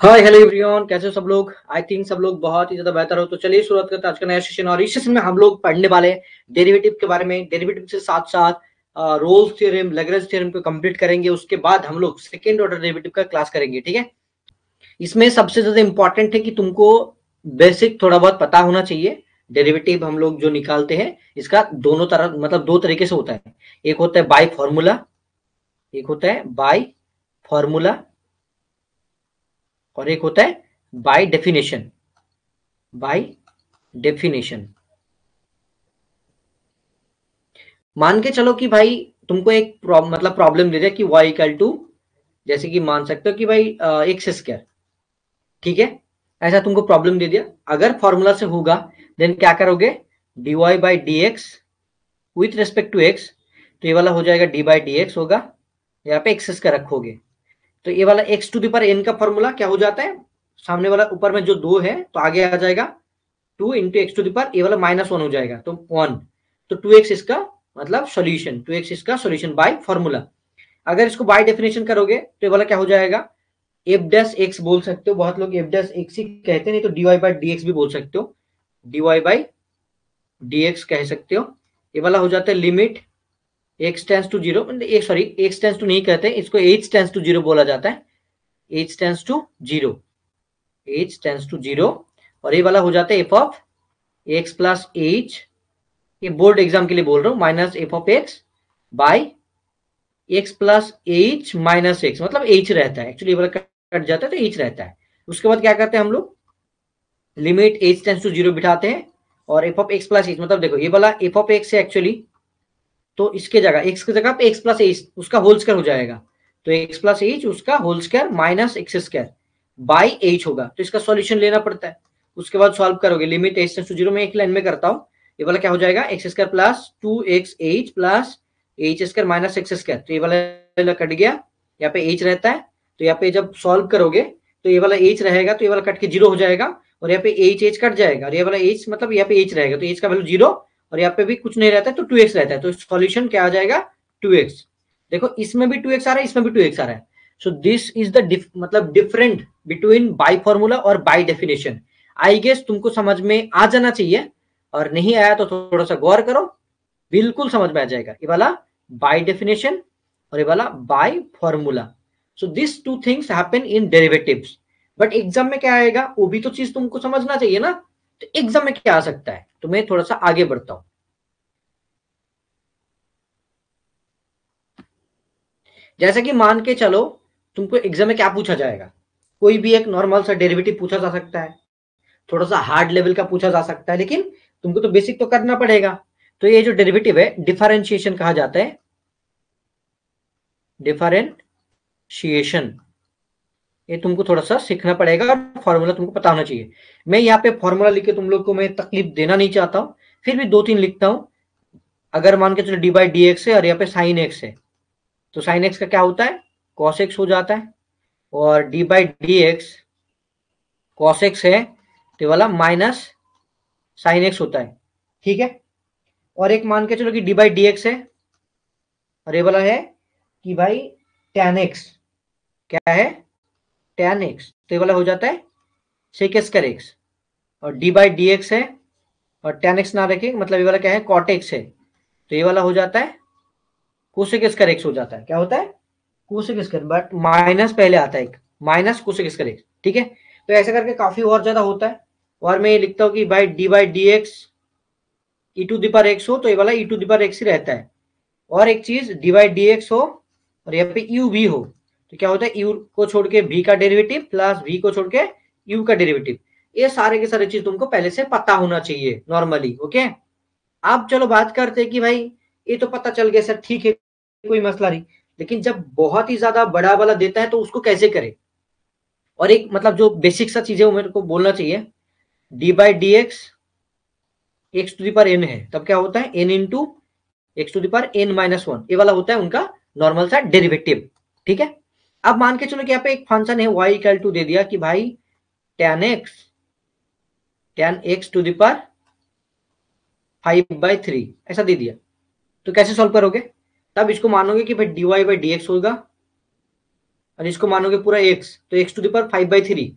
Hi hello everyone, कैसे हो सब लोग। आई थिंक सब लोग बहुत ही ज्यादा बेहतर हो। तो चलिए शुरुआत करते हैं आज का नया सेशन। और इस सेशन में हम लोग पढ़ने वाले हैं डेरिवेटिव के बारे में। डेरिवेटिव के साथ साथ रोल्स थ्योरम, लैग्रेंज थ्योरम को कंप्लीट करेंगे। उसके बाद हम लोग सेकेंड ऑर्डर डेरिवेटिव का क्लास करेंगे, ठीक है। इसमें सबसे ज्यादा इंपॉर्टेंट है कि तुमको बेसिक थोड़ा बहुत पता होना चाहिए। डेरिवेटिव हम लोग जो निकालते हैं इसका दोनों तरह मतलब दो तरीके से होता है। एक होता है बाय फॉर्मूला, एक होता है बाय फॉर्मूला और एक होता है बाय डेफिनेशन। बाय डेफिनेशन, मान के चलो कि भाई तुमको एक मतलब प्रॉब्लम दे दिया कि y इक्वल टू, जैसे कि मान सकते हो कि भाई एक्स स्क्वायर, ठीक है। ऐसा तुमको प्रॉब्लम दे दिया। अगर फॉर्मूला से होगा देन क्या करोगे, dy by d x with respect to x. तो ये वाला हो जाएगा डी बाई डी एक्स होगा, यहाँ पे एक्स स्क्वायर रखोगे। तो ये वाला x to the power n का फॉर्मूला क्या हो जाता है, सामने वाला ऊपर में जो दो है तो आगे आ जाएगा two into x to the power, ये वाला माइनस वन हो जाएगा तो वन। तो टू एक्स इसका मतलब सॉल्यूशन, टू एक्स इसका सॉल्यूशन बाय फॉर्मूला। अगर इसको बाय डेफिनेशन करोगे तो ये वाला क्या हो जाएगा, एफ डैश एक्स बोल सकते हो। बहुत लोग एफ डैश एक्स ही कहते हैं, नहीं तो डीवाई बाई डी एक्स भी बोल सकते हो। डीवाई बाई डी एक्स कह सकते हो। ये वाला हो जाता है limit x tends to zero, sorry x tends to नहीं कहते, इसको एच टेंस टू जीरो बोला जाता है। H tends to zero, h tends to zero. और ये वाला हो जाता है f of x plus h, ये बोर्ड एग्जाम के लिए बोल रहा हूँ, minus F of x by x plus h minus x, मतलब एच रहता है एक्चुअली, ये वाला कट जाता है तो एच रहता है। उसके बाद क्या करते हैं हम लोग, limit h tends to zero बिठाते हैं और f of x plus h, मतलब देखो ये वाला एफ ऑफ एक्स है एक्चुअली, तो इसके जगह एक्स की जगह पे एक्स प्लस एच उसका होल स्क्वायर हो जाएगा। तो एक्स प्लस एच उसका whole square minus x square by h होगा, तो इसका सॉल्यूशन लेना पड़ता है। उसके बाद सॉल्व करोगे, limit h tends to zero में एक लाइन में करता हूँ। ये वाला क्या हो जाएगा, x square plus two x H plus H square minus x square. तो ये वाला कट गया, यहाँ पे एच रहता है। तो यहाँ पे जब सॉल्व करोगे तो ये वाला एच रहेगा, तो ये वाला कट के जीरो हो जाएगा और यहाँ पे एच एच कट जाएगा और ये वाला एच मतलब यहाँ पे एच रहेगा, तो एच का वैल्यू जीरो और यहाँ पे भी कुछ नहीं रहता है तो टू एक्स रहता है। तो सॉल्यूशन क्या आ जाएगा, टू एक्स। देखो इसमें भी टू एक्स आ रहा है, इसमें भी टू एक्स आ रहा है। सो दिस इज द मतलब डिफरेंट बिटवीन बाय फॉर्मूला और बाय डेफिनेशन। आई गेस तुमको समझ में आ जाना चाहिए, और नहीं आया तो थोड़ा सा गौर करो, बिल्कुल समझ में आ जाएगा। ये वाला बाय डेफिनेशन और ये वाला by formula. So this two things happen in derivatives. But exam में क्या आएगा वो भी तो चीज तुमको समझना चाहिए ना। तो एग्जाम में क्या आ सकता है, तो मैं थोड़ा सा आगे बढ़ता हूं। जैसे कि मान के चलो तुमको एग्जाम में क्या पूछा जाएगा, कोई भी एक नॉर्मल सा डेरिवेटिव पूछा जा सकता है, थोड़ा सा हार्ड लेवल का पूछा जा सकता है, लेकिन तुमको तो बेसिक तो करना पड़ेगा। तो ये जो डेरिवेटिव है डिफरेंशिएशन कहा जाता है, डिफरेंशिएशन। ये तुमको थोड़ा सा सीखना पड़ेगा और फॉर्मूला तुमको पता होना चाहिए। मैं यहाँ पे फॉर्मूला लिख के तुम लोग को मैं तकलीफ देना नहीं चाहता हूँ, फिर भी दो तीन लिखता हूँ। अगर मान के चलो डी बाई डी एक्स है और यहाँ पे साइन एक्स है, तो साइन एक्स का क्या होता है, कॉस एक्स हो जाता है। और D by d x cos x है तो वाला माइनस साइन एक्स होता है, ठीक है। और एक मान के चलो कि डी बाई डी एक्स है और ये वाला है कि भाई टेन एक्स, क्या है, टेन एक्स, तो ये वाला हो जाता है सेक स्क्वायर एक्स। और डी बाई डी एक्स है और टेन एक्स ना रखें, मतलब ये वाला क्या है, कॉट एक्स है, तो ये वाला हो जाता है कोसेक स्क्वायर एक्स हो जाता है। क्या होता है, कोसेक स्क्वायर, बट माइनस पहले आता है, एक माइनस कोसेक स्क्वायर एक्स, ठीक है। तो ऐसा करके काफी और ज्यादा होता है। और मैं ये लिखता हूँ कि भाई d by d x e to the power x हो, तो ये वाला e to the power x ही रहता है। और एक चीज डी बाई डी एक्स हो और यहाँ पे यू भी हो, तो क्या होता है, यू को छोड़ के v का डेरिवेटिव प्लस v को छोड़ के u का डेरिवेटिव। ये सारे के सारे चीज तुमको पहले से पता होना चाहिए नॉर्मली, ओके। अब चलो बात करते हैं कि भाई ये तो पता चल गया सर, ठीक है कोई मसला नहीं, लेकिन जब बहुत ही ज्यादा बड़ा वाला देता है तो उसको कैसे करें। और एक मतलब जो बेसिक सा चीज है वो मेरे को बोलना चाहिए, d by d x x to the power n है, तब क्या होता है n into x to the power n minus one, ये वाला होता है उनका नॉर्मल सा डेरिवेटिव, ठीक है। अब मान के चलो कि यहाँ पे एक फंक्शन है y इक्वल टू दे दिया कि भाई ten x to the power five by three, ऐसा दे दिया। तो कैसे सॉल्व करोगे, तब इसको मानोगे कि भाई dy बाई डी एक्स होगा, और इसको मानोगे पूरा एक्स, तो एक्स टू द पावर 5/3।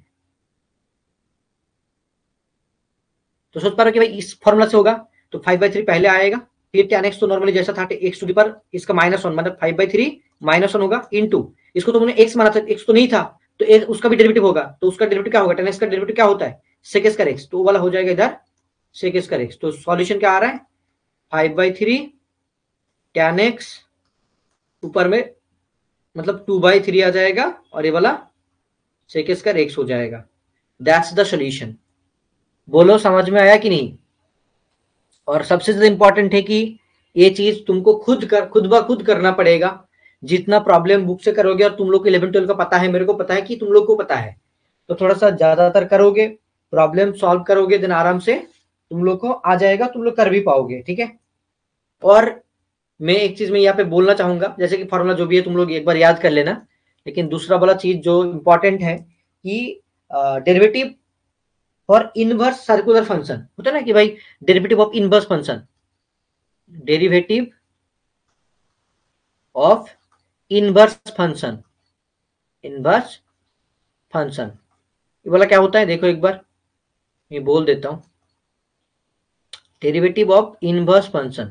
तो सोच पा रहे हो कि भाई इस फॉर्मूला से होगा, तो 5/3 पहले आएगा, फिर tan x तो नॉर्मली जैसा था एक्स टू द पावर इसका -1 मतलब 5/3 -1 होगा इनटू, इसको तो तुमने x माना था, x तो नहीं था, तो उसका भी डेरिवेटिव होगा, तो उसका डेरिवेटिव क्या होगा, tan x का डेरिवेटिव क्या होता है sec स्क्वायर x, तो वो वाला हो जाएगा इधर sec स्क्वायर x। तो सॉल्यूशन क्या आ रहा है 5/3 tan x ऊपर में मतलब 2/3 आ जाएगा, और ये वाला sec स्क्वायर x हो जाएगा। That's the solution. बोलो समझ में आया कि नहीं। और सबसे ज्यादा इंपॉर्टेंट है कि ये चीज तुमको खुद ब खुद करना पड़ेगा। जितना प्रॉब्लम बुक से करोगे, और तुम लोग को 11-12 का पता है, मेरे को पता है कि तुम लोग को पता है, तो थोड़ा सा ज्यादातर करोगे, प्रॉब्लम सॉल्व करोगे, देन आराम से तुम लोग को आ जाएगा, तुम लोग कर भी पाओगे। ठीक है। और मैं एक चीज में यहाँ पे बोलना चाहूंगा, जैसे कि फॉर्मूला जो भी है तुम लोग एक बार याद कर लेना, लेकिन दूसरा वाला चीज जो इंपॉर्टेंट है कि derivative for inverse circular function होता है ना, कि भाई derivative of inverse function, derivative of inverse function, inverse function ये वाला क्या होता है, देखो एक बार मैं बोल देता हूं। डेरिवेटिव ऑफ इनवर्स फंक्शन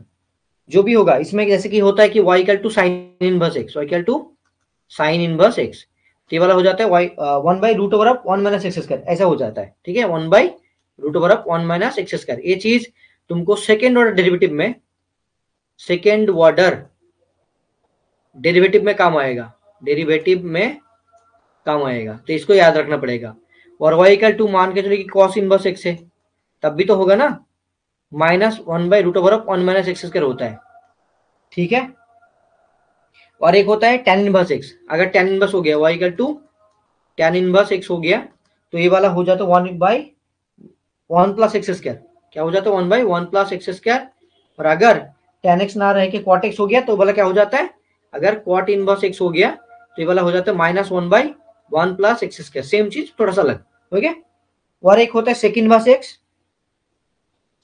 जो भी होगा इसमें, जैसे कि होता है कि y equal to sine inverse x, y equal to sine inverse x, तो ये वाला हो जाता है y 1/√(1 - x²) ऐसा हो जाता है। ठीक है, 1/√(1 - x²). ये चीज तुमको सेकेंड ऑर्डर डेरिवेटिव में, सेकेंड ऑर्डर डेरिवेटिव में काम आएगा, डेरिवेटिव में काम आएगा, तो इसको याद रखना पड़ेगा। और y इक्वल टू मान के चलिए कि cos इनवर्स x है, तब भी तो होगा ना, -1/√(1 - x² होता है। ठीक है। और एक होता है tan इनवर्स x, अगर tan इनवर्स हो गया y equal to tan inverse x हो गया, तो ये वाला हो जाता है 1/1 + x²। क्या हो जाता है 1/1 + x²। और अगर tan x ना रह के cot x हो गया, तो वाला क्या हो जाता है, अगर cot इनवर्स x हो गया, तो ये वाला हो जाता है -1/1 + x²। सेम चीज थोड़ा सा अलग हो गया। और एक होता है sec inverse x,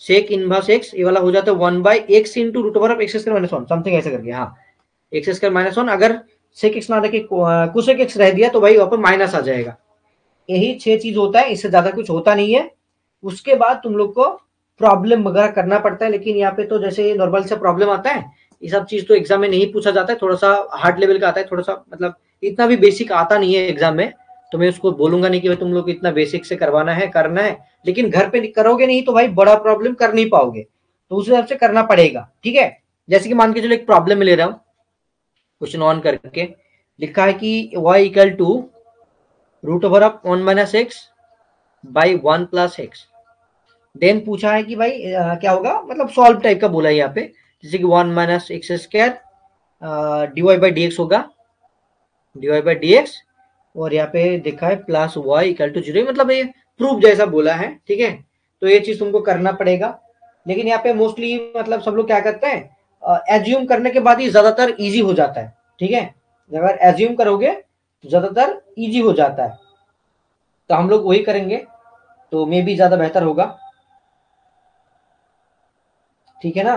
sec inverse x, ये वाला हो जाता है 1/x × (x²-1) समथिंग ऐसा करके, हाँ (x²-1). अगर sec x ना रह के cosec x रह दिया, तो भाई वहां पर माइनस आ जाएगा। यही 6 चीज होता है, इससे ज्यादा कुछ होता नहीं है। उसके बाद तुम लोग को प्रॉब्लम वगैरह करना पड़ता है, लेकिन यहाँ पे तो जैसे नॉर्मल से प्रॉब्लम आता है, ये सब चीज तो एग्जाम में नहीं पूछा जाता है, थोड़ा सा हार्ड लेवल का आता है, थोड़ा सा मतलब इतना भी बेसिक आता नहीं है एग्जाम में, तो मैं उसको बोलूंगा नहीं कि भाई तुम लोग इतना बेसिक से करवाना है, करना है, लेकिन घर पे करोगे नहीं तो भाई बड़ा प्रॉब्लम कर नहीं पाओगे, तो उस हिसाब से करना पड़ेगा। ठीक है। जैसे कि मान के चलो एक प्रॉब्लम में ले रहा हूँ, क्वेश्चन ऑन करके लिखा है कि y equal to √(1 - x/1 + x). Then पूछा है कि भाई क्या होगा, मतलब सॉल्व टाइप का बोला है यहाँ पे, जैसे कि 1 - x² dy/dx होगा, dy/dx, और यहाँ पे देखा है +y इक्वल टू 0, मतलब ये प्रूफ जैसा बोला है। ठीक है, तो ये चीज तुमको करना पड़ेगा। लेकिन यहाँ पे मोस्टली मतलब सब लोग क्या करते हैं, एज्यूम करने के बाद ही ज्यादातर इजी हो जाता है। ठीक है, अगर एज्यूम करोगे तो ज्यादातर इजी हो जाता है, तो हम लोग वही करेंगे, तो मे भी ज्यादा बेहतर होगा। ठीक है ना।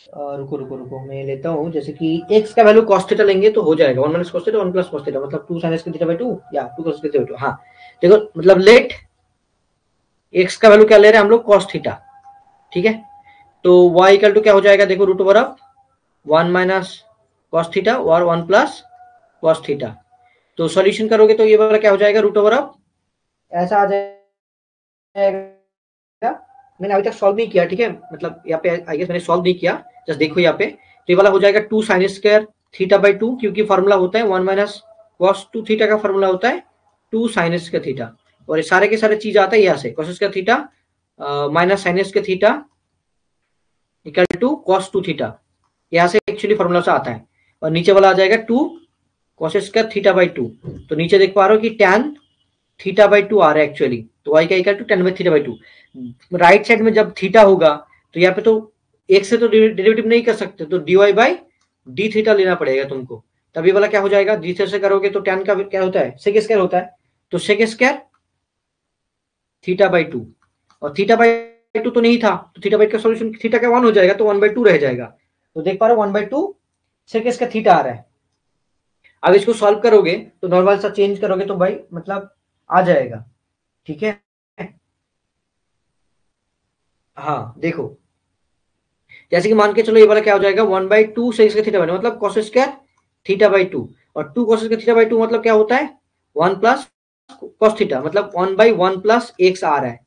रुको रुको रुको, मैं लेता हूँ, जैसे कि x का वैल्यू cos थीटा लेंगे तो हो जाएगा 1 - cos थीटा 1 + cos थीटा, मतलब 2 sin θ/2 या 2 cos θ/2। हाँ देखो, मतलब लेट x का वैल्यू क्या ले रहे हैं हम लोग, cos थीटा। ठीक है, तो y इक्वल टू क्या हो जाएगा, देखो √(1 - cos थीटा और 1 + cos थीटा। तो सॉल्यूशन करोगे तो ये वाला क्या हो जाएगा, √(, ऐसा आ जाएगा। मैंने अभी तक सॉल्व नहीं किया, ठीक है, मतलब यहाँ पे आई गेस मैंने सॉल्व नहीं किया, जस्ट देखो यहाँ पे, तो ये वाला हो जाएगा 2 sin² θ/2, क्योंकि फॉर्मूला होता है 1 - cos 2 थीटा का फॉर्मूला होता है 2 sin² थीटा, और ये सारे के सारे चीज आता है यहाँ से, cos² theta -sin² theta equal to cos 2 theta, यहाँ से एक्चुअली फॉर्मूला से आता है। और नीचे वाला आ जाएगा 2 cos² θ/2, तो नीचे देख पा रहे हो कि tan θ/2 आ रहा है एक्चुअली, तो y का equal to tan θ/2। Right side में जब थीटा होगा, तो यहाँ पे तो एक से तो डेरिवेटिव नहीं कर सकते, तो dy/d थीटा लेना पड़ेगा तुमको, तभी वाला क्या हो जाएगा, डी से करोगे तो tan का क्या होता है, sec स्क्वायर होता है, तो sec स्क्वायर θ/2, और θ/2 तो नहीं था, तो θ/2 का सॉल्यूशन थीटा का 1 हो जाएगा, तो 1/2 रह जाएगा। तो देख पा रहे हो 1/2 sec स्क्वायर थीटा आ रहा है। अब इसको सॉल्व करोगे तो नॉर्मल सा चेंज करोगे तो भाई मतलब आ जाएगा, ठीक है। हाँ देखो, जैसे कि मान के चलो ये वाला क्या हो जाएगा, 1/2 से इसका थीटा बने मतलब कॉस स्क्वायर थीटा बाई 2, और 2 कॉस स्क्वायर थीटा बाई 2 मतलब क्या होता है 1 प्लस कॉस थीटा, मतलब 1/1 प्लस एक्स आ रहा है,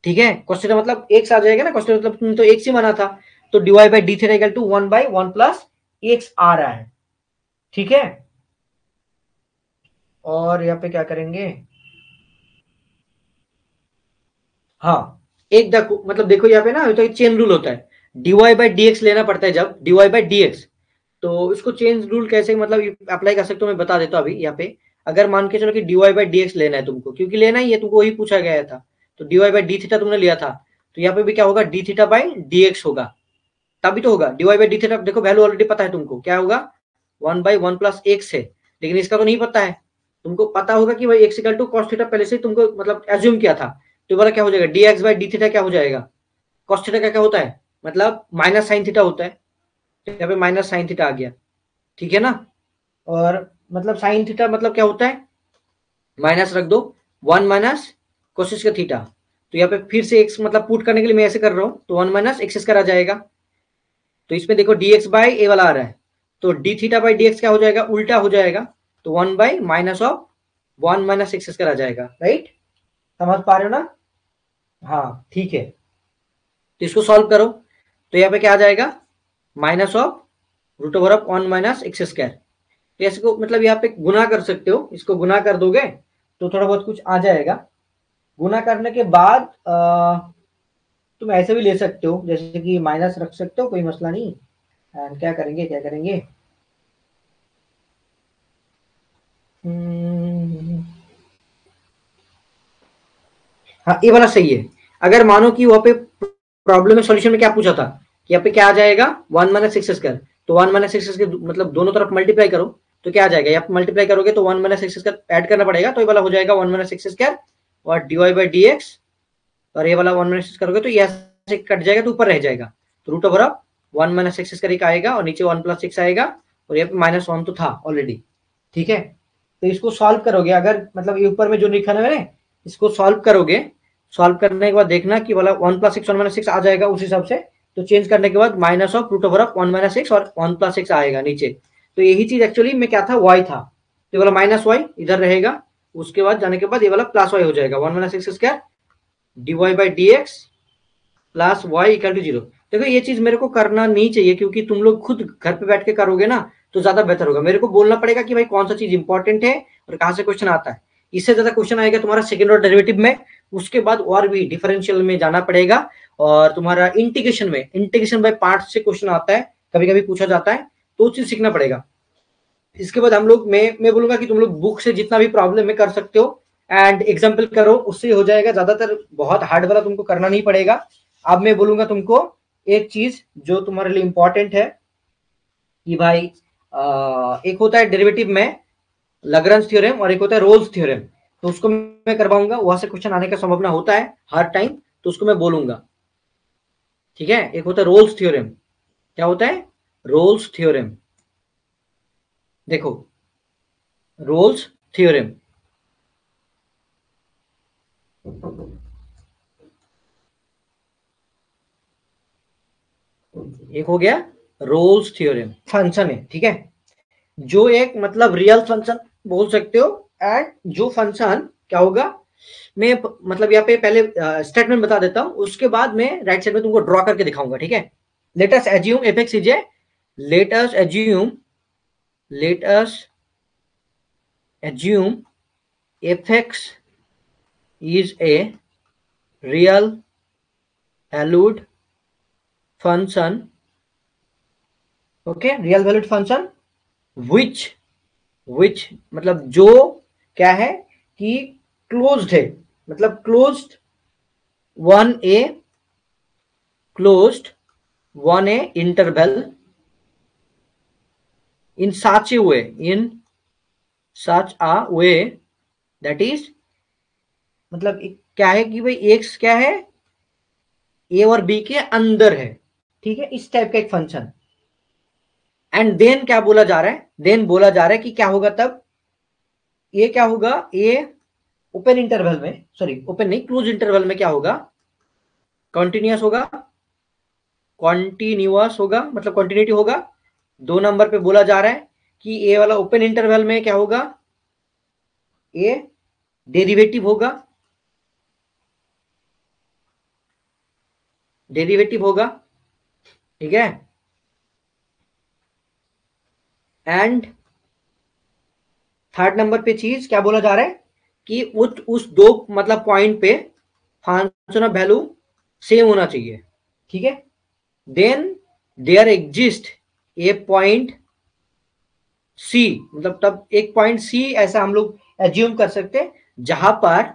ठीक है। कॉस थीटा मतलब एक्स आ जाएगा ना, कॉस थीटा मतलब तुमने तो एक्स ही माना था, तो divide by D theta equal to 1/1 plus X आ रहा है, ठीक है। और यहाँ पे क्या करेंगे, हाँ एक मतलब देखो यहाँ पे ना तो एक चेन रूल होता है, डीवाई बाई डी एक्स लेना पड़ता है जब डीवाई बाई डी एक्स, तो इसको चेंज रूल कैसे मतलब अप्लाई कर सकते हो मैं बता देता हूँ अभी यहाँ पे। अगर मान के चलो कि d y by d x लेना है तुमको, क्योंकि लेना ही है तुमको, वही पूछा गया था, तो d y by D theta तुमने लिया था, तो यहाँ पे भी क्या होगा d theta by d x होगा, तभी तो होगा d y by D theta. देखो वैल्यू ऑलरेडी पता है तुमको क्या होगा 1/1 प्लस एक्स है, लेकिन इसका तो नहीं पता है। तुमको पता होगा कि भाई x equal to cos theta पहले से तुमको मतलब एज्यूम किया था, तो वाला क्या हो जाएगा D x by D theta क्या हो जाएगा, कॉस थीटा का क्या होता है मतलब माइनस साइन थीटा होता है, तो यहाँ पे माइनस साइन थीटा आ गया, ठीक है ना। और मतलब साइन थीटा मतलब क्या होता है, माइनस रख दो 1 माइनस कोशिश का थीटा, तो यहाँ पे फिर से एक्स मतलब पुट करने के लिए मैं ऐसे कर रहा हूँ, तो 1 माइनस एक्स स्क्वायर आ जाएगा, तो इसमें देखो डी एक्स बाई ए वाला आ रहा है, तो D theta by d x क्या हो जाएगा उल्टा हो जाएगा, तो 1/-(1 - x स्क्वायर आ जाएगा, राइट। समझ पा रहे हो ना, हाँ ठीक है। तो इसको सॉल्व करो, तो यहाँ पे क्या आ जाएगा -(√(1 - x स्क्वायर), तो इसको मतलब यहाँ पे गुना कर सकते हो, इसको गुना कर दोगे तो थोड़ा बहुत कुछ आ जाएगा। गुना करने के बाद तुम ऐसे भी ले सकते हो, जैसे कि माइनस रख सकते हो, कोई मसला नहीं। एंड क्या करेंगे क्या करेंगे, हाँ ये वाला सही है। अगर मानो कि वहाँ पे प्रॉब्लम में सॉल्यूशन में क्या पूछा था कि यहाँ पे क्या आ जाएगा 1 - x स्क्वायर, तो 1 - x स्क्वायर मतलब दोनों तरफ मल्टीप्लाई करो तो क्या आ जाएगा, यहाँ पे मल्टीप्लाई करोगे तो 1 - x स्क्वायर ऐड करना पड़ेगा, तो ये वाला हो जाएगा 1 - x स्क्वायर और dy बाई डी एक्स, और ये वाला 1 - x करोगे तो ये ऐसे कट जाएगा तो ऊपर रह जाएगा, तो root over of 1 - x square एक आएगा और नीचे 1 + x आएगा, और यहाँ पे -1 तो था ऑलरेडी, ठीक है। तो इसको सॉल्व करोगे, अगर मतलब ये ऊपर में जो लिखा है मैंने इसको सॉल्व करोगे, सॉल्व करने के बाद देखना कि वाला 1 + x 1 - x आ जाएगा उस हिसाब से, तो चेंज करने के बाद -(√(1 - x और 1 + x आएगा नीचे, तो यही चीज एक्चुअली में क्या था y था, तो वाला -y इधर रहेगा, उसके बाद जाने के बाद ये वाला +y हो जाएगा 1 - x square dy by d x plus y equal to 0। देखो ये चीज मेरे को करना नहीं चाहिए, क्योंकि तुम लोग खुद घर पे बैठ के करोगे ना तो ज्यादा बेहतर होगा, मेरे को बोलना पड़ेगा कि भाई कौन सा चीज इंपॉर्टेंट है और कहाँ से क्वेश्चन आता है। इससे ज्यादा क्वेश्चन आएगा तुम्हारा सेकंड ऑर्डर डेरिवेटिव में, उसके बाद और भी डिफरेंशियल में जाना पड़ेगा, और तुम्हारा इंटीग्रेशन में इंटीग्रेशन बाय पार्ट से क्वेश्चन आता है, कभी कभी पूछा जाता है, तो चीज सीखना पड़ेगा। इसके बाद हम लोग मैं बोलूंगा कि तुम लोग बुक से जितना भी प्रॉब्लम में कर सकते हो एंड एग्जाम्पल करो, उससे हो जाएगा, ज्यादातर बहुत हार्ड वाला तुमको करना नहीं पड़ेगा। अब मैं बोलूंगा तुमको एक चीज जो तुम्हारे लिए इंपॉर्टेंट है कि भाई एक होता है डेरिवेटिव में लैग्रेंज थ्योरम और एक होता है रोल्स थ्योरम, तो उसको मैं करवाऊंगा, वहां से क्वेश्चन आने का संभावना होता है हर टाइम, तो उसको मैं बोलूंगा, ठीक है। एक होता है रोल्स थ्योरम, क्या होता है रोल्स थ्योरम, देखो रोल्स थ्योरम, एक हो गया रोल्स थ्योरम, फंक्शन है, ठीक है, जो एक मतलब रियल फंक्शन बोल सकते हो, एंड जो फंक्शन क्या होगा, मैं मतलब यहाँ पे पहले स्टेटमेंट बता देता हूँ, उसके बाद मैं राइट साइड में तुमको ड्रॉ करके दिखाऊंगा, ठीक है। Let us assume F X is a, let us assume let us assume F X is a real valued function, okay, real valued function which which मतलब जो क्या है कि क्लोज्ड है, मतलब closed one a closed one a interval in such a way, that is मतलब क्या है कि भाई एक्स क्या है ए और बी के अंदर है, ठीक है, इस टाइप का एक फंक्शन, एंड देन क्या बोला जा रहा है, देन बोला जा रहा है कि क्या होगा तब, ये क्या होगा, ये ओपन इंटरवल में, सॉरी ओपन नहीं क्लोज इंटरवल में क्या होगा, कंटिन्यूअस होगा, कॉन्टिन्यूअस होगा मतलब कंटिन्यूटी होगा। 2 नंबर पे बोला जा रहा है कि ये वाला ओपन इंटरवल में क्या होगा, ये डेरिवेटिव होगा, डेरिवेटिव होगा, ठीक है। एंड थर्ड नंबर पे चीज क्या बोला जा रहा है कि उस दो मतलब पॉइंट पे फंक्शन ऑफ वैल्यू सेम होना चाहिए, ठीक है। Then there exist a point c, मतलब तब एक पॉइंट सी ऐसा हम लोग एज्यूम कर सकते हैं जहां पर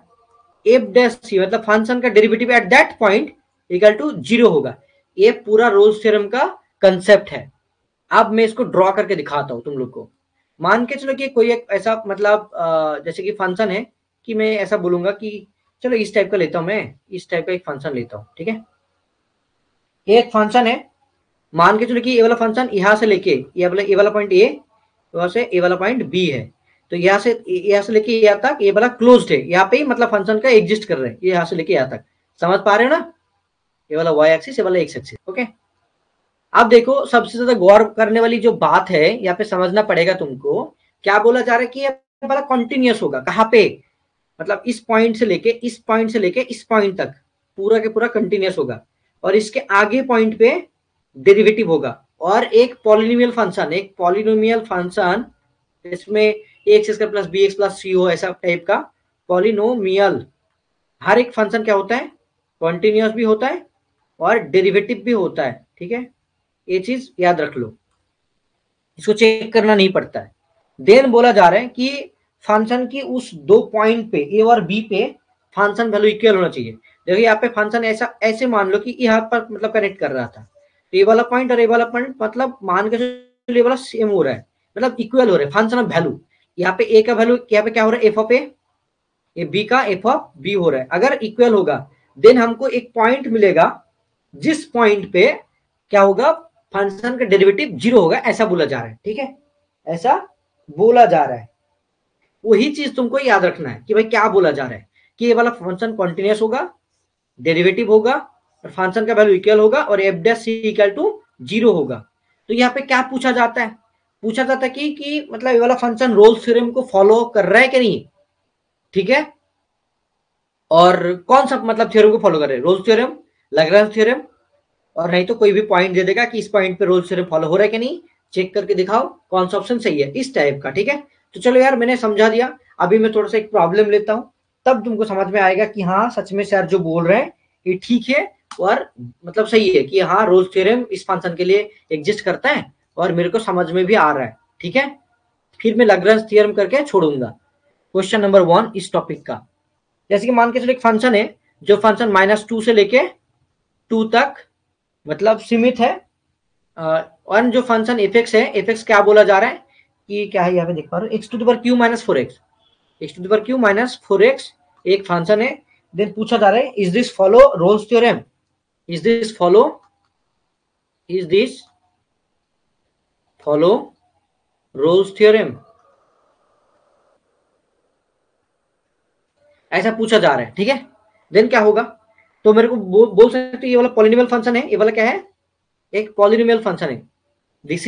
एफ डैश सी मतलब फंक्शन का derivative at that point equal to 0 होगा। ये पूरा रोल्स थ्योरम का कंसेप्ट है। अब मैं इसको ड्रॉ करके दिखाता हूं तुम लोग को। मान के चलो कि कोई एक ऐसा मतलब जैसे कि फंक्शन है कि मैं ऐसा बोलूंगा कि चलो इस टाइप का लेता हूं, मैं इस टाइप का एक फंक्शन लेता हूं, ठीक है। ये एक फंक्शन है, मान के चलो कि ये वाला फंक्शन यहां से लेके ये वाला पॉइंट ए, वहां से ये वाला पॉइंट बी है, तो यहाँ से लेके यहाँ तक ये वाला क्लोज्ड है, यहाँ पे ही मतलब फंक्शन का एग्जिस्ट कर रहे हैं, ये यहाँ से लेके यहाँ तक। समझ पा रहे हो ना, ये वाला वाई एक्सिस, ये वाला एक्स एक्सिस, ओके। अब देखो सबसे ज्यादा गौर करने वाली जो बात है, यहाँ पे समझना पड़ेगा तुमको, क्या बोला जा रहा है कि ये वाला कॉन्टिन्यूअस होगा कहाँ पे, मतलब इस पॉइंट से लेके इस पॉइंट से लेके इस पॉइंट तक पूरा के पूरा कंटिन्यूअस होगा, और इसके आगे पॉइंट पे डेरिवेटिव होगा। और एक पॉलिनोमियल फंक्शन, एक पॉलिनोमियल फंक्शन इसमें A X square plus B X plus C हो, ऐसा टाइप का पॉलिनोमियल। हर एक फंक्शन क्या होता है, कॉन्टिन्यूअस भी होता है और डेरिवेटिव भी होता है, ठीक है। ये चीज याद रख लो, इसको चेक करना नहीं पड़ता है। देन बोला जा रहा है कि फंक्शन की उस दो पॉइंट पे ए और बी पे फंक्शन वैल्यू इक्वल होना चाहिए। देखिए यहाँ पे फंक्शन ऐसा ऐसे मान लो कि यहाँ पर मतलब कनेक्ट कर रहा था, तो ये वाला पॉइंट और ये वाला पॉइंट मतलब मान के चलो ये वाला सेम हो रहा है, मतलब इक्वल हो रहा है फंक्शन ऑफ वैल्यू। यहाँ पे ए का वैल्यू यहाँ पे क्या हो रहा है, एफ ऑफ ए, ये बी का एफ ऑफ बी हो रहा है। अगर इक्वल होगा देन हमको एक पॉइंट मिलेगा जिस पॉइंट पे क्या होगा, फंक्शन का डेरिवेटिव 0 होगा, ऐसा बोला जा रहा है, ठीक है, ऐसा बोला जा रहा है। वही चीज तुमको याद रखना है कि भाई क्या बोला जा रहा है, कि ये वाला फंक्शन कॉन्टिन्यूअस होगा, डेरिवेटिव होगा और फंक्शन का वैल्यू इक्वल होगा और f dash C equal to 0 होगा। तो यहाँ पे क्या पूछा जाता है, पूछा जाता है कि मतलब ये वाला फंक्शन रोल्स थ्योरम को फॉलो कर रहा है कि नहीं, ठीक है। और कौन सा मतलब थ्योरम को फॉलो कर रहे हैं, रोल्स थ्योरम, लैग्रेंज थ्योरम, और नहीं तो कोई भी पॉइंट दे देगा कि इस पॉइंट पे रोल्स थ्योरम फॉलो हो रहा है कि नहीं, चेक करके दिखाओ कौन सा ऑप्शन सही है, इस टाइप का, ठीक है। तो चलो यार मैंने समझा दिया, अभी मैं थोड़ा सा एक प्रॉब्लम लेता हूँ, तब तुमको समझ में आएगा कि हाँ सच में सर जो बोल रहे हैं ये ठीक है और मतलब सही है, कि हाँ रोल्स थ्योरम इस फंक्शन के लिए एग्जिस्ट करता है और मेरे को समझ में भी आ रहा है, ठीक है। फिर मैं लैग्रेंज थ्योरम करके छोड़ूंगा। क्वेश्चन नंबर 1 इस टॉपिक का, जैसे कि मान के चलो एक फंक्शन है, जो फंक्शन -2 से लेके 2 तक मतलब सीमित है। और जो फंक्शन एफ एक्स है, एफ एक्स क्या बोला जा रहा है कि क्या है, यहाँ पे देख पा रहे हो, x to the power q minus 4x, x to the power q minus 4x एक फंक्शन है। देन पूछा जा रहा है is this follow Rolle's theorem, is this follow Rolle's theorem, ऐसा पूछा जा रहा है, ठीक है। देन क्या होगा, तो मेरे को बोल सकते हो ये वाला पॉलिनोमियल फंक्शन है, ये वाला क्या है, एक पॉलिनोमियल फंक्शन है। This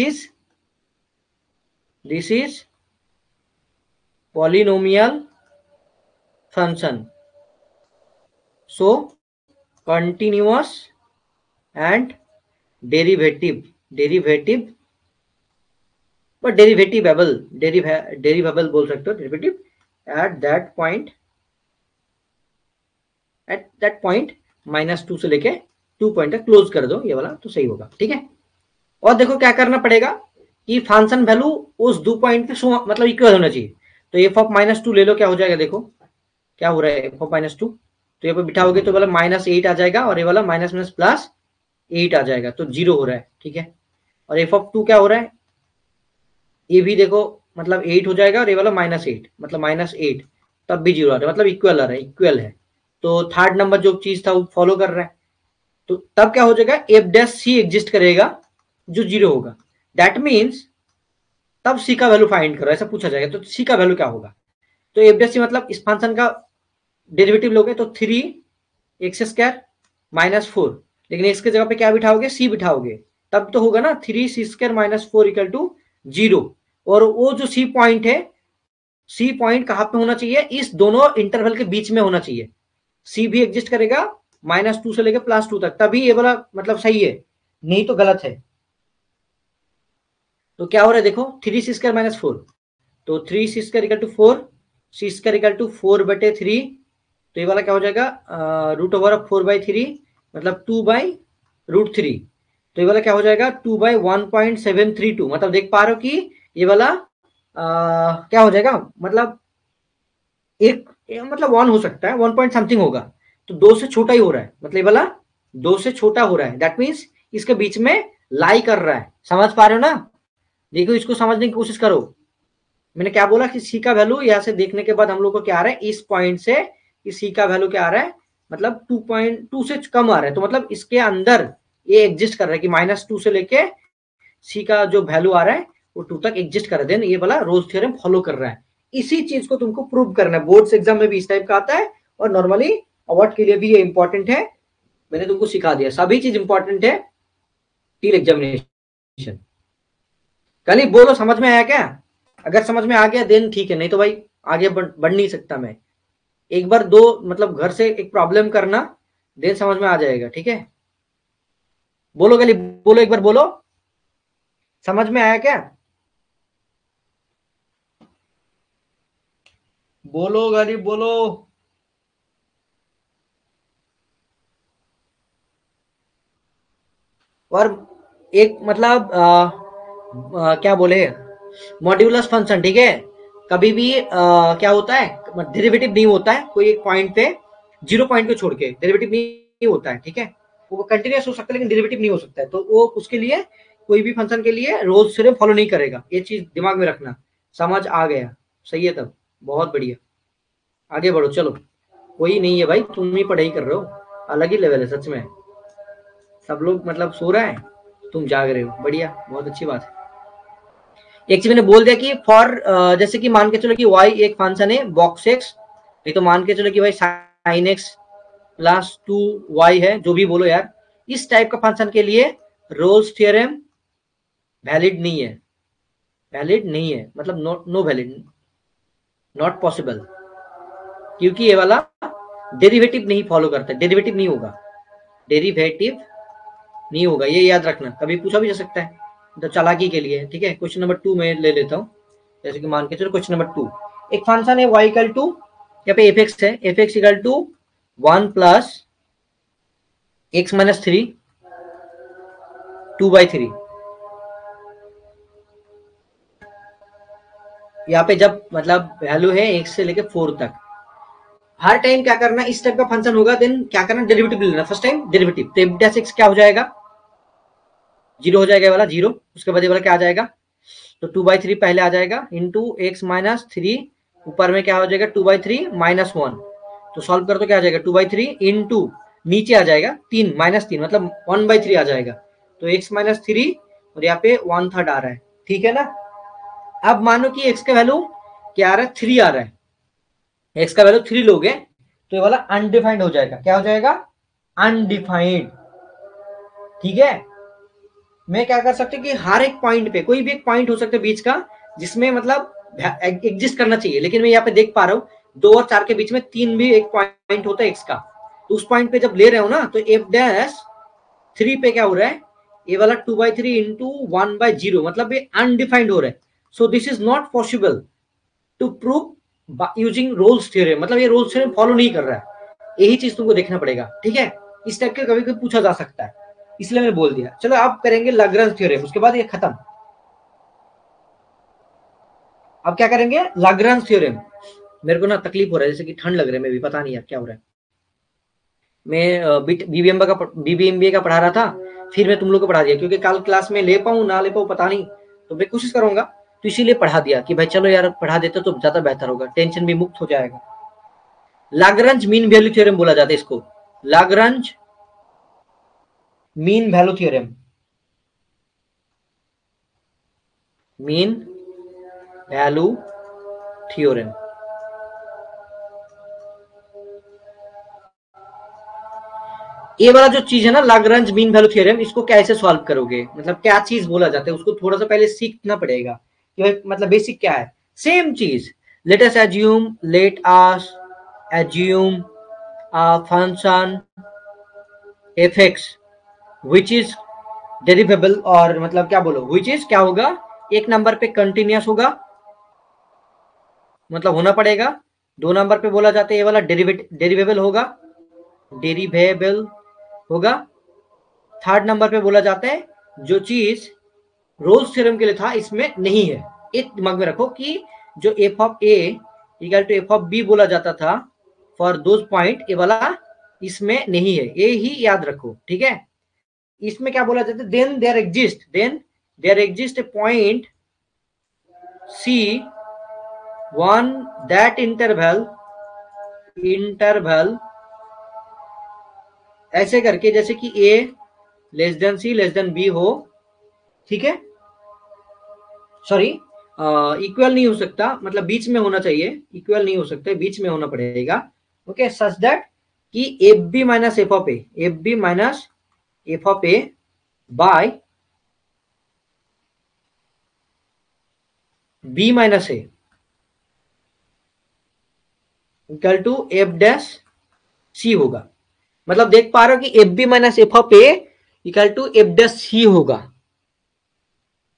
is polynomial function, so continuous and derivative but derivable बोल सकते हो, डेरिवेटिव एट दैट पॉइंट -2 से लेके 2 पॉइंट तक क्लोज कर दो, ये वाला तो सही होगा, ठीक है। और देखो क्या करना पड़ेगा कि फंक्शन वैल्यू उस 2 पॉइंट पे मतलब इक्वल होना चाहिए। तो एफ ऑफ -2 ले लो, क्या हो जाएगा, देखो क्या हो रहा है, एफ ऑफ -2, तो ये पे बिठाओगे तो वाला -8 आ जाएगा और ये वाला माइनस माइनस +8 आ जाएगा, तो 0 हो रहा है, ठीक है। और एफ ऑफ 2 क्या हो रहा है, ये भी देखो मतलब 8 हो जाएगा और ये वाला -8 मतलब -8, तब भी 0 आ रहा है, मतलब इक्वल आ रहा है, इक्वल है। तो थर्ड नंबर जो चीज था वो फॉलो कर रहा है, तो तब क्या हो जाएगा, एफ डैश सी एग्जिस्ट करेगा जो 0 होगा। दैट मीन्स तब सी का वैल्यू फाइंड करो, ऐसा पूछा जाएगा तो सी का वैल्यू क्या होगा। तो एफ डेस सी मतलब इस फंक्शन का डेरिवेटिव लोगे तो 3x² -4, लेकिन x की जगह पे क्या बिठाओगे, c बिठाओगे, तब तो होगा ना 3c² -4 इक्वल टू 0। और वो जो c पॉइंट है, c पॉइंट कहाँ पे होना चाहिए, इस दोनों इंटरवल के बीच में होना चाहिए। c भी एग्जिस्ट करेगा -2 से लेकर +2 तक, तभी ये वाला मतलब सही है, नहीं तो गलत है। तो क्या हो रहा है देखो, 3c² -4, तो 3c² equal to 4, c² equal to 4/3, तो ये वाला क्या हो जाएगा, √4/3 मतलब 2/√3, तो ये वाला क्या हो जाएगा 2/1.732, मतलब देख पा रहे हो कि ये वाला क्या हो जाएगा, मतलब मतलब 1 हो सकता है, 1 पॉइंट समथिंग होगा, तो 2 से छोटा ही हो रहा है, मतलब ये वाला 2 से छोटा हो रहा है, दैट मीन्स इसके बीच में लाई कर रहा है। समझ पा रहे हो ना, देखो इसको समझने की कोशिश करो। मैंने क्या बोला कि सी का वैल्यू यहाँ से देखने के बाद हम लोग को क्या आ रहा है, इस पॉइंट से इस सी का वैल्यू क्या आ रहा है, मतलब 2.2 से कम आ रहा है, तो मतलब इसके अंदर ये एग्जिस्ट कर रहा है कि -2 से लेके सी का जो वैल्यू आ रहा है वो 2 तक एग्जिस्ट कर रहा है, ये वाला रोल्स थ्योरम फॉलो कर रहा है। इसी चीज को तुमको प्रूव करना है, बोर्ड्स एग्जाम में भी इस टाइप का आता है और नॉर्मली अवार्ड के लिए भी ये इंपॉर्टेंट है। मैंने तुमको सिखा दिया, सभी चीज इंपॉर्टेंट है टील एग्जामिनेशन। कल बोलो समझ में आया क्या, अगर समझ में आ गया देन ठीक है, नहीं तो भाई आगे बढ़ नहीं सकता मैं। एक बार दो मतलब घर से एक प्रॉब्लम करना, देन समझ में आ जाएगा, ठीक है। बोलो गली, बोलो एक बार बोलो, समझ में आया क्या, बोलो गली बोलो। और एक मतलब क्या बोले, मॉड्यूलस फंक्शन, ठीक है, कभी भी क्या होता है डेरिवेटिव नहीं होता है, कोई एक पॉइंट पे 0 पॉइंट को छोड़ के डेरिवेटिव नहीं होता है, ठीक है, वो कंटिन्यूस हो सकता है लेकिन डेरिवेटिव नहीं हो सकता है, तो वो उसके लिए कोई भी फंक्शन के लिए रोल्स थ्योरम फॉलो नहीं करेगा, ये चीज दिमाग में रखना। समझ आ गया, सही है, तब बहुत बढ़िया, आगे बढ़ो चलो। कोई नहीं है भाई, तुम ही पढ़ाई कर रहे हो, अलग ही लेवल है सच में, सब लोग मतलब सो रहा है, तुम जाग रहे हो, बढ़िया, बहुत अच्छी बात है। एक चीज मैंने बोल दिया कि फॉर जैसे कि मान के चलो कि y एक फंक्शन है बॉक्स x, नहीं तो मान के चलो कि भाई sin x +2y है, जो भी बोलो यार, इस टाइप का फंक्शन के लिए रोल्स थ्योरम वैलिड नहीं है, वैलिड नहीं है मतलब नो वैलिड, नॉट पॉसिबल, क्योंकि ये वाला डेरिवेटिव नहीं फॉलो करता, डेरिवेटिव नहीं होगा, डेरिवेटिव नहीं होगा, ये याद रखना, कभी पूछा भी जा सकता है, तो चालाकी के लिए, ठीक है। क्वेश्चन नंबर 2 में ले लेता हूँ, जैसे कि मान के चलो क्वेश्चन नंबर 2, एक फंक्शन है y इक्वल टू, यहाँ पे fx है, fx इक्वल टू 1 + x - 3 2/3, यहाँ पे जब मतलब वैल्यू है x से लेके 4 तक, हर टाइम क्या करना, इस टाइप का फंक्शन होगा देन क्या करना, डेरिवेटिव लेना, फर्स्ट टाइम डेरिवेटिव, तो f' क्या हो जाएगा, 0 हो जाएगा वाला 0, उसके बाद ये वाला क्या आ जाएगा, तो 2/3 पहले आ जाएगा इंटू x - 3, ऊपर में क्या हो जाएगा 2/3 -1, तो सॉल्व कर तो क्या आ जाएगा 2/3 इंटू नीचे आ जाएगा 3 -3 मतलब 1/3 आ जाएगा, तो x - 3 और यहाँ पे 1/3 आ रहा है, ठीक है ना। अब मानो कि x का वैल्यू क्या आ रहा है, 3 आ रहा है, x का वैल्यू 3 लोगे तो ये वाला अनडिफाइंड हो जाएगा, क्या हो जाएगा, अनडिफाइंड, ठीक है। मैं क्या कर सकते कि हर एक पॉइंट पे, कोई भी एक पॉइंट हो सकता है बीच का जिसमें मतलब एग्जिस्ट करना चाहिए, लेकिन मैं यहाँ पे देख पा रहा हूँ 2 और 4 के बीच में 3 भी एक पॉइंट होता है x का, तो उस पॉइंट पे जब ले रहे हो ना तो f'3 पे क्या हो रहा है, ये वाला 2/3 इंटू 1/0 मतलब ये अनडिफाइंड हो रहा है, so this is not possible to prove using Rolle's theorem, मतलब ये रोल्स थ्योरम फॉलो नहीं कर रहा है, यही चीज तुमको देखना पड़ेगा, ठीक है। इस टाइप के कभी कभी पूछा जा सकता है, इसलिए मैं बोल दिया। चलो अब करेंगे लाग्रांज थ्योरम, उसके बाद ये खत्म। अब क्या करेंगे, लाग्रांज थ्योरम। मेरे को ना तकलीफ हो रहा है, जैसे कि ठंड लग रहा है, मैं भी पता नहीं यार क्या हो रहा है। मैं बीबीएमबीए का पढ़ा रहा था, फिर मैं तुम लोग को पढ़ा दिया, क्योंकि कल क्लास में ले पाऊँ ना ले पाऊँ पता नहीं, तो मैं कोशिश करूंगा, तो इसीलिए पढ़ा दिया कि भाई चलो यार पढ़ा देते तो ज्यादा बेहतर होगा, टेंशन भी मुक्त हो जाएगा। लाग्रांज मीन वैल्यू थ्योरम बोला जाता है इसको, Lagrange mean value theorem, mean value theorem. ये वाला जो चीज है ना लाग्रांज मीन वैल्यू थ्योरम, इसको कैसे सॉल्व करोगे, मतलब क्या चीज बोला जाता है उसको थोड़ा सा पहले सीखना पड़ेगा कि मतलब बेसिक क्या है। सेम चीज, let us assume function F X which is derivable, और मतलब क्या बोलो विच इज क्या होगा, एक नंबर पे कंटिन्यूस होगा, मतलब होना पड़ेगा। दो नंबर पे बोला जाता है ये वाला डेरिवेबल होगा, डेरिवेबल होगा। थर्ड नंबर पे बोला जाता है जो चीज रोल्स थ्योरम के लिए था इसमें नहीं है। एक दिमाग में रखो कि जो f of A equal to f of b बोला जाता था फॉर दोज पॉइंट, ये वाला इसमें नहीं है, ये ही याद रखो, ठीक है। इसमें क्या बोला जाता है, then there exist a point c one that interval ऐसे करके जैसे कि a less than c less than b हो, ठीक है। सॉरी, इक्वल नहीं हो सकता, मतलब बीच में होना चाहिए, इक्वल नहीं हो सकता, बीच में होना पड़ेगा। ओके, सच दैट कि F B minus F of A by B minus A equal to F dash C होगा। मतलब देख पा रहे हो कि F B minus F of A equal to F dash C होगा,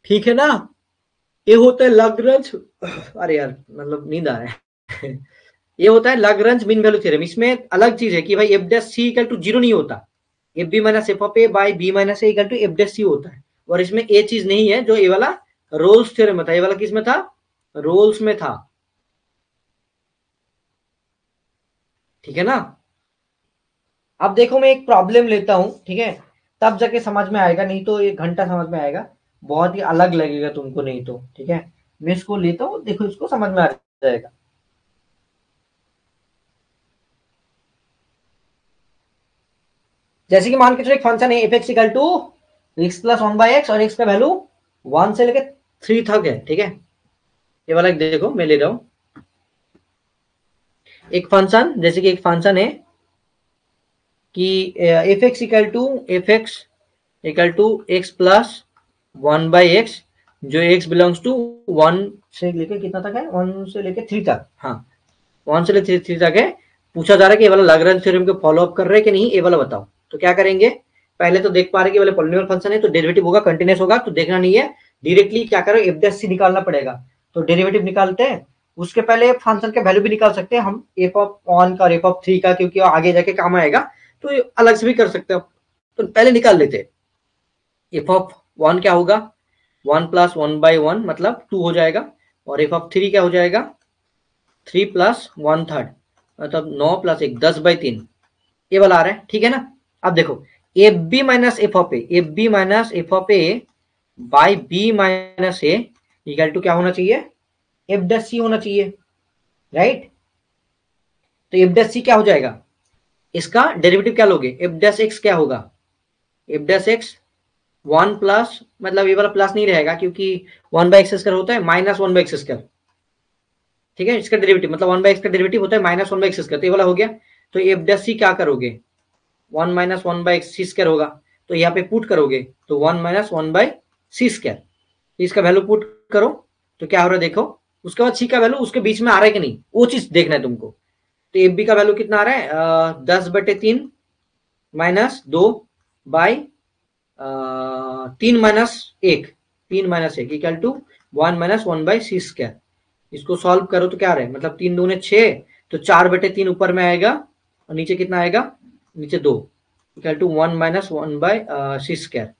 ठीक है ना। ये होता है लाग्रांज, अरे यार मतलब नींद आ रहा है ये होता है लाग्रांज मीन वैल्यू थ्योरम। इसमें अलग चीज है कि भाई F dash C equal to zero नहीं होता, F B minus F of A by B minus A equal to F dash C होता है। और इसमें ये चीज नहीं है जो ये वाला रोल्स थ्योरम में था, ये वाला किस में था, रोल्स में था, ठीक है ना। अब देखो मैं एक प्रॉब्लम लेता हूं, ठीक है, तब जाके समझ में आएगा, नहीं तो एक घंटा समझ में आएगा, बहुत ही अलग लगेगा तुमको, नहीं तो ठीक है। मैं इसको लेता हूं, देखो इसको समझ में आ जाएगा। जैसे कि मान के चलो एक फंक्शन है f x equal to x plus one by x, और एक्स का वैल्यू वन से लेके थ्री तक है, ठीक है। ये वाला देखो मैं ले रहा हूं एक फंक्शन, जैसे कि एक फंक्शन है कि f x to x plus one by x, जो एक्स बिलोंग्स टू वन से लेके कितना तक है, वन से लेके थ्री तक, हाँ वन से लेके थ्री तक है। पूछा जा रहा है कि ये वाला लाग्रांज थ्योरम को फॉलो अप कर रहे हैं कि नहीं, ये वाला बताओ। तो क्या करेंगे, पहले तो देख पा रहे कि वाले पॉलिनोमियल फंक्शन है तो डेरिवेटिव होगा, कंटीन्यूअस होगा, तो देखना नहीं है, डायरेक्टली क्या करो एफ डैश सी निकालना पड़ेगा। तो डेरिवेटिव निकालते हैं, उसके पहले फंक्शन का वैल्यू भी निकाल सकते हैं हम, एफ ऑफ वन का और एफ ऑफ थ्री का, क्योंकि आगे जाके काम आएगा, तो अलग से भी कर सकते हो। तो पहले निकाल लेते हैं, एफ ऑफ वन क्या होगा, one plus one by one मतलब टू हो जाएगा, और एफ ऑफ थ्री क्या हो जाएगा, थ्री प्लस वन थर्ड मतलब नौ प्लस एक, 10/3, ये वाला आ रहा है, ठीक है ना। अब देखो f B minus F of A by B minus A equal to क्या होना चाहिए, एफ डैश सी होना चाहिए, राइट। तो एफ डैश सी क्या हो जाएगा, इसका डेरिवेटिव क्या लोगे, एफ डैश एक्स क्या होगा, F dash x one plus, मतलब ये वाला प्लस नहीं रहेगा क्योंकि वन बाई एक्स स्क्वायर होता है minus one by x square, ठीक है। इसका डेरिवेटिव मतलब वन बाई एक्स का डेरिवेटिव होता है minus one by x square, तो ये वाला हो गया। तो एफ डैश सी क्या करोगे, one minus one by c square होगा, तो यहाँ पे पुट करोगे तो one minus one by c square, इसका वैल्यू पुट करो तो क्या हो रहा है देखो। उसके बाद सी का वैल्यू उसके बीच में आ रहा है कि नहीं, वो चीज देखना है तुमको। तो एफ बी का वैल्यू कितना आ रहा है, 10/3 माइनस दो by 3 - 1 equal to one minus one by c square. इसको सॉल्व करो तो क्या आ रहा है, मतलब 3 दूने 6, तो 4/3 ऊपर में आएगा और नीचे कितना आएगा, नीचे 2 equal to one minus one by c square.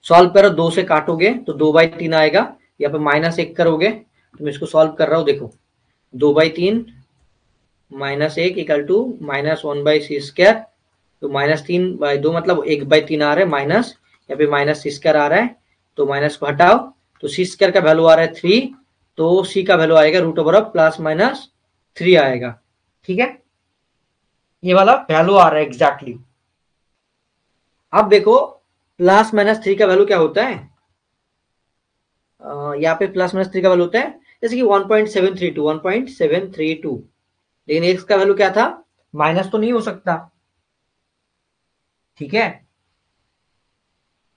Solve करो, 2 से काटोगे तो 2/3 आएगा, यहाँ पे -1 करोगे, तो मैं इसको सॉल्व कर रहा हूँ, देखो 2/3 -1 equal to minus one by c square, तो -3/2 मतलब 1/3 आ रहा है माइनस, यहाँ पे माइनस सी स्क्वायर आ रहा है, तो माइनस को हटाओ, तो सी स्क्वायर का वैल्यू आ रहा है 3, तो सी का वैल्यू आएगा रूट ओवर ऑफ +-3 आएगा, ठीक है। ये वाला वैल्यू आ रहा है एग्जैक्टली। अब देखो +-3 का वैल्यू क्या होता है, यहाँ पे प्लस माइनस 3 का वैल्यू होता है, जैसे कि 1.732, लेकिन x का वैल्यू क्या था, माइनस तो नहीं हो सकता, ठीक है।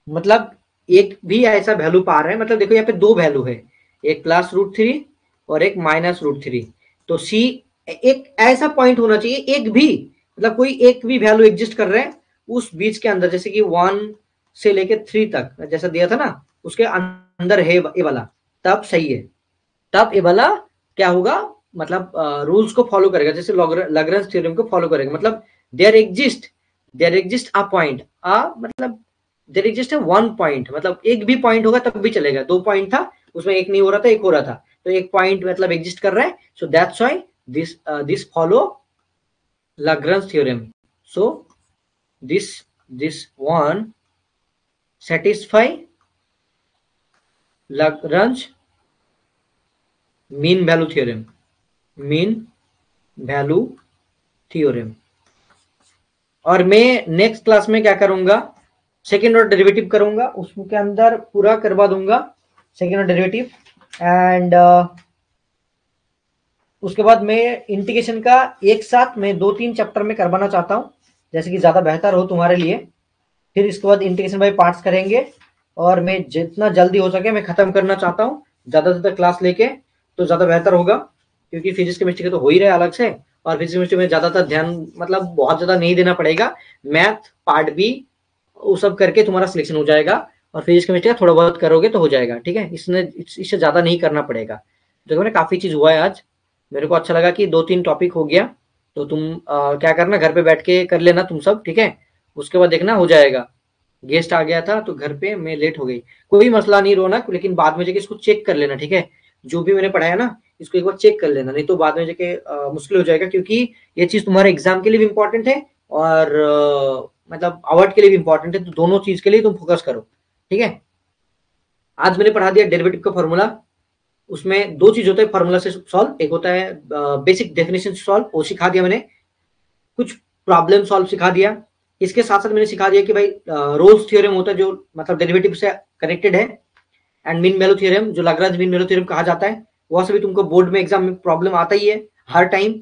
मतलब एक भी ऐसा वैल्यू पा रहे हैं, मतलब देखो यहाँ पे दो वैल्यू है, एक +√3 और एक -√3। तो सी एक ऐसा पॉइंट होना चाहिए, एक भी मतलब कोई एक भी वैल्यू एग्जिस्ट कर रहे हैं उस बीच के अंदर, जैसे कि 1 से लेके 3 तक जैसा दिया था ना, उसके अंदर है ये वाला, तब सही है। तब ये वाला क्या होगा, मतलब रूल्स को फॉलो करेगा, जैसे लैग्रेंज थ्योरम को फॉलो करेगा। मतलब देयर एग्जिस्ट अ पॉइंट, मतलब देयर एग्जिस्ट है वन पॉइंट, मतलब एक भी पॉइंट होगा तब भी चलेगा। दो पॉइंट था, उसमें एक नहीं हो रहा था, एक हो रहा था, तो एक पॉइंट मतलब एग्जिस्ट कर रहा है। So that's why this follow Lagrange theorem. So this one satisfy Lagrange mean value theorem, mean value theorem. और मैं नेक्स्ट क्लास में क्या करूंगा, सेकेंड ऑर्डर डेरिवेटिव करूंगा, उसके अंदर पूरा करवा दूंगा सेकेंड ऑर्डर डेरिवेटिव। एंड उसके बाद मैं इंटीग्रेशन का एक साथ मैं 2-3 चैप्टर में करवाना चाहता हूँ, जैसे कि ज्यादा बेहतर हो तुम्हारे लिए। फिर इसके बाद इंटीग्रेशन बाय पार्ट्स करेंगे, और मैं जितना जल्दी हो सके मैं खत्म करना चाहता हूँ, ज्यादा से ज्यादा क्लास लेके, तो ज्यादा बेहतर होगा, क्योंकि फिजिक्स केमिस्ट्री के तो हो ही रहे अलग से, और फिजिक्स केमिस्ट्री में ज्यादातर ध्यान मतलब बहुत ज्यादा नहीं देना पड़ेगा। मैथ पार्ट भी वो सब करके तुम्हारा सिलेक्शन हो जाएगा, और फिजिक्स केमिस्ट्री का थोड़ा बहुत करोगे तो हो जाएगा, ठीक है। इससे ज्यादा नहीं करना पड़ेगा। देखो ना, काफी चीज हुआ है आज, मेरे को अच्छा लगा कि 2-3 टॉपिक हो गया। तो तुम क्या करना, घर पे बैठ के कर लेना तुम सब, ठीक है। उसके बाद देखना हो जाएगा। गेस्ट आ गया था तो घर पे मैं लेट हो गई, कोई मसला नहीं, रोना, लेकिन बाद में जाके इसको चेक कर लेना, ठीक है। जो भी मैंने पढ़ाया ना, इसको एक बार चेक कर लेना, नहीं तो बाद में जाके मुश्किल हो जाएगा, क्योंकि ये चीज तुम्हारे एग्जाम के लिए भी इंपॉर्टेंट है, और मतलब अवार्ड के लिए भी इंपॉर्टेंट है, तो दोनों चीज के लिए तुम फोकस करो, ठीक है। आज मैंने पढ़ा दिया डेरिवेटिव का फॉर्मूला। उसमें दो चीज होता है फॉर्मूला से सॉल्व, एक होता है बेसिक डेफिनेशन से सॉल्व, वो सिखा दिया मैंने। कुछ प्रॉब्लम सॉल्व सिखा दिया। इसके साथ साथ मैंने सिखा दिया कि भाई रोल्स थ्योरम होता है जो मतलब डेरिवेटिव से कनेक्टेड है, एंड मीन वैल्यू थ्योरम जो लाग्रांज मीन वैल्यू थ्योरम कहा जाता है, वह सभी तुमको बोर्ड में एग्जाम में प्रॉब्लम आता ही है हर टाइम।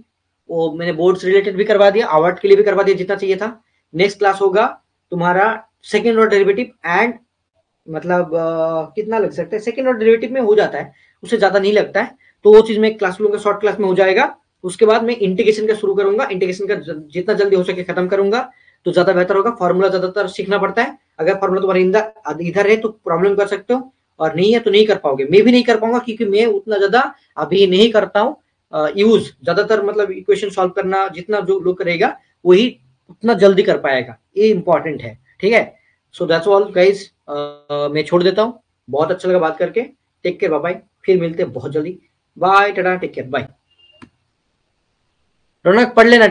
वो मैंने बोर्ड से रिलेटेड भी करवा दिया, अवार्ड के लिए भी करवा दिया जितना चाहिए था। नेक्स्ट क्लास होगा तुम्हारा सेकेंड ऑर्डर डेरिवेटिव, एंड मतलब कितना लग सकता है, सेकेंड ऑर्डर डेरिवेटिव में हो जाता है, उससे ज्यादा नहीं लगता है। तो वो चीज मैं क्लास लूंगा, शॉर्ट क्लास में हो जाएगा। उसके बाद मैं इंटीग्रेशन का शुरू करूंगा, इंटीग्रेशन का जितना जल्दी हो सके खत्म करूंगा तो ज्यादा बेहतर होगा। फॉर्मूला ज्यादातर सीखना पड़ता है, अगर फॉर्मूला तुम्हारे इधर है तो प्रॉब्लम कर सकते हो, और नहीं है तो नहीं कर पाओगे। मैं भी नहीं कर पाऊंगा, क्योंकि मैं उतना ज्यादा अभी नहीं करता हूँ यूज। ज्यादातर मतलब इक्वेशन सॉल्व करना जितना जो लोग करेगा वही उतना जल्दी कर पाएगा, ये इंपॉर्टेंट है, ठीक है। सो दैट्स ऑल गाइज, मैं छोड़ देता हूँ। बहुत अच्छा लगा बात करके। टेक केयर, बाय बाय, फिर मिलते हैं बहुत जल्दी। Bye, tata, take care, bye. Raunak पढ़ लेना।